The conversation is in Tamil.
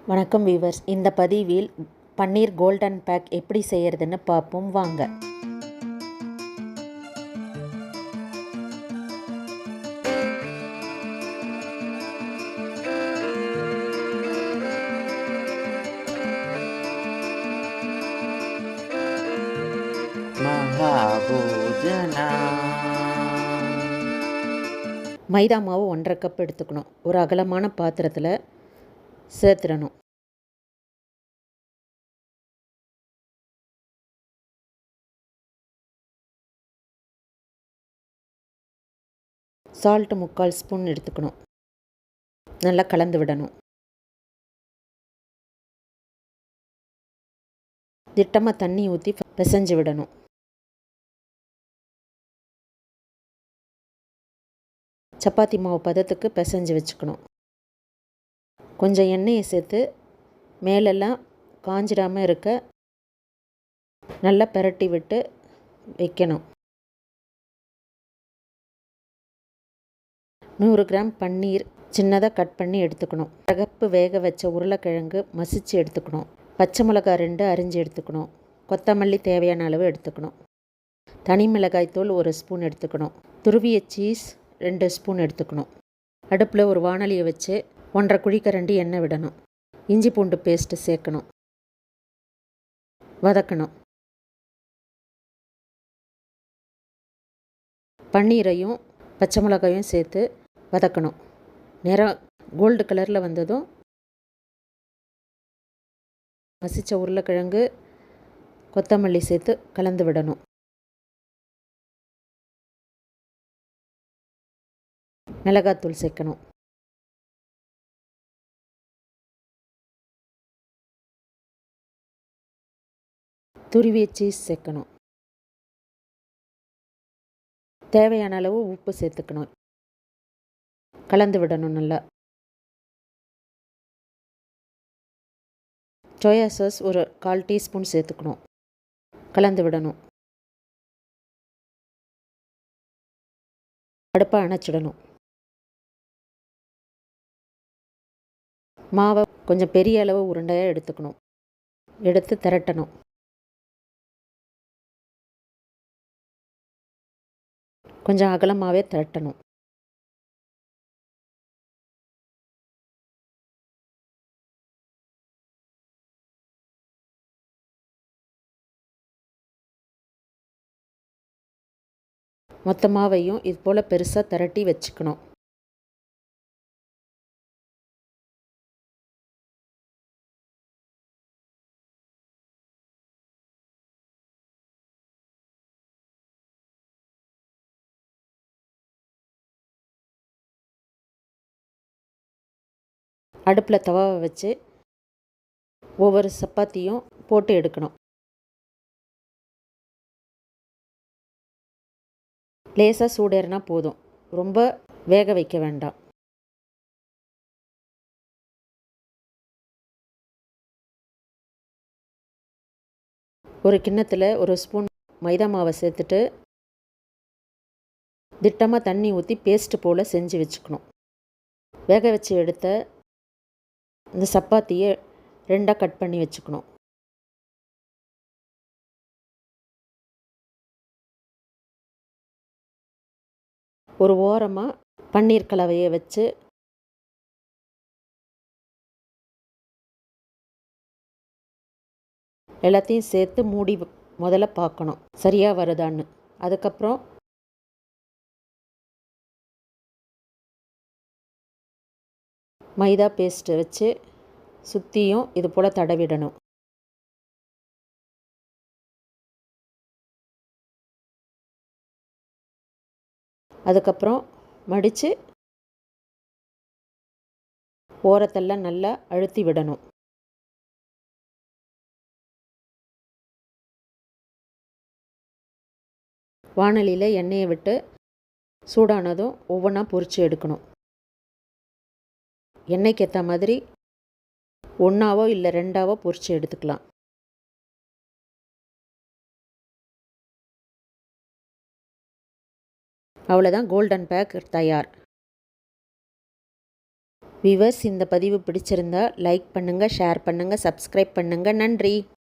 வணக்கம் வீவர்ஸ், இந்த பதிவில் பன்னீர் கோல்டன் பேக் எப்படி செய்யறதுன்னு பார்ப்போம் வாங்க. மைதா மாவு 1.5 கப் எடுத்துக்கணும். ஒரு அகலமான பாத்திரத்தில் சேர்த்துடணும். சால்ட்டு 3/4 ஸ்பூன் எடுத்துக்கணும். நல்லா கலந்து விடணும். திட்டமாக தண்ணி ஊற்றி பிசைஞ்சு விடணும். சப்பாத்தி மாவு பதத்துக்கு பிசைஞ்சு வச்சுக்கணும். கொஞ்சம் எண்ணெயை சேர்த்து மேலெல்லாம் காஞ்சிடாமல் இருக்க நல்லா பிரட்டி விட்டு வைக்கணும். 100 கிராம் பன்னீர் சின்னதாக கட் பண்ணி எடுத்துக்கணும். கப்பு வேக வச்ச உருளைக்கிழங்கு மசிச்சு எடுத்துக்கணும். பச்சை மிளகாய் 2 அரிஞ்சு எடுத்துக்கணும். கொத்தமல்லி தேவையான அளவு எடுத்துக்கணும். தனி மிளகாய் தூள் 1 ஸ்பூன் எடுத்துக்கணும். துருவிய சீஸ் 2 ஸ்பூன் எடுத்துக்கணும். அடுப்பில் ஒரு வாணலியை வச்சு 1.5 குழிக்கரண்டி எண்ணெய் விடணும். இஞ்சி பூண்டு பேஸ்ட்டு சேர்க்கணும். வதக்கணும். பன்னீரையும் பச்சை மிளகாயும் சேர்த்து வதக்கணும். நிறம் கோல்டு கலரில் வந்ததும் மசிச்ச உருளைக்கிழங்கு கொத்தமல்லி சேர்த்து கலந்து விடணும். மிளகாத்தூள் சேர்க்கணும். துருவிய சீஸ் சேர்க்கணும். தேவையான அளவு உப்பு சேர்த்துக்கணும். கலந்து விடணும். நல்லா சோயா சாஸ் ஒரு 1/4 டீஸ்பூன் சேர்த்துக்கணும். கலந்து விடணும். அடுப்பை அணைச்சிடணும். மாவை கொஞ்சம் பெரிய அளவு உருண்டையாக எடுத்துக்கணும். எடுத்து திரட்டணும். கொஞ்சம் அகலமாகவே திரட்டணும். மொத்த மாவையும் இது போல் பெருசாக திரட்டி வச்சுக்கணும். அடுப்பில் தவாவை வச்சு ஒவ்வொரு சப்பாத்தியும் போட்டு எடுக்கணும். லேசாக சூடேறினா போதும். ரொம்ப வேக வைக்க வேண்டாம். ஒரு கிண்ணத்தில் 1 ஸ்பூன் மைதா மாவை சேர்த்துட்டு திட்டமாக தண்ணி ஊற்றி பேஸ்ட்டு போல் செஞ்சு வச்சுக்கணும். வேக வச்சு எடுத்த இந்த சப்பாத்தியை 2ஆக கட் பண்ணி வச்சுக்கணும். ஒரு ஓரமாக பன்னீர் கலவையை வச்சு எல்லாத்தையும் சேர்த்து மூடி முதல்ல பார்க்கணும் சரியாக வருதான்னு. அதுக்கப்புறம் மைதா பேஸ்ட்டு வச்சு சுற்றியும் இது போல் தடவிடணும். அதுக்கப்புறம் மடித்து ஓரத்தெல்லாம் நல்லா அழுத்தி விடணும். வாணலியில் எண்ணெயை விட்டு சூடானதும் ஒவ்வொன்றா பொரித்து எடுக்கணும். எண்ணெய்க்கு ஏற்ற மாதிரி 1ஆவோ இல்லை 2ஆவோ பொரித்து எடுத்துக்கலாம். அவ்வளோதான், கோல்டன் பேக் தயார். வியூவர்ஸ், இந்த பதிவு பிடிச்சிருந்தா லைக் பண்ணுங்கள், ஷேர் பண்ணுங்கள், சப்ஸ்கிரைப் பண்ணுங்கள். நன்றி.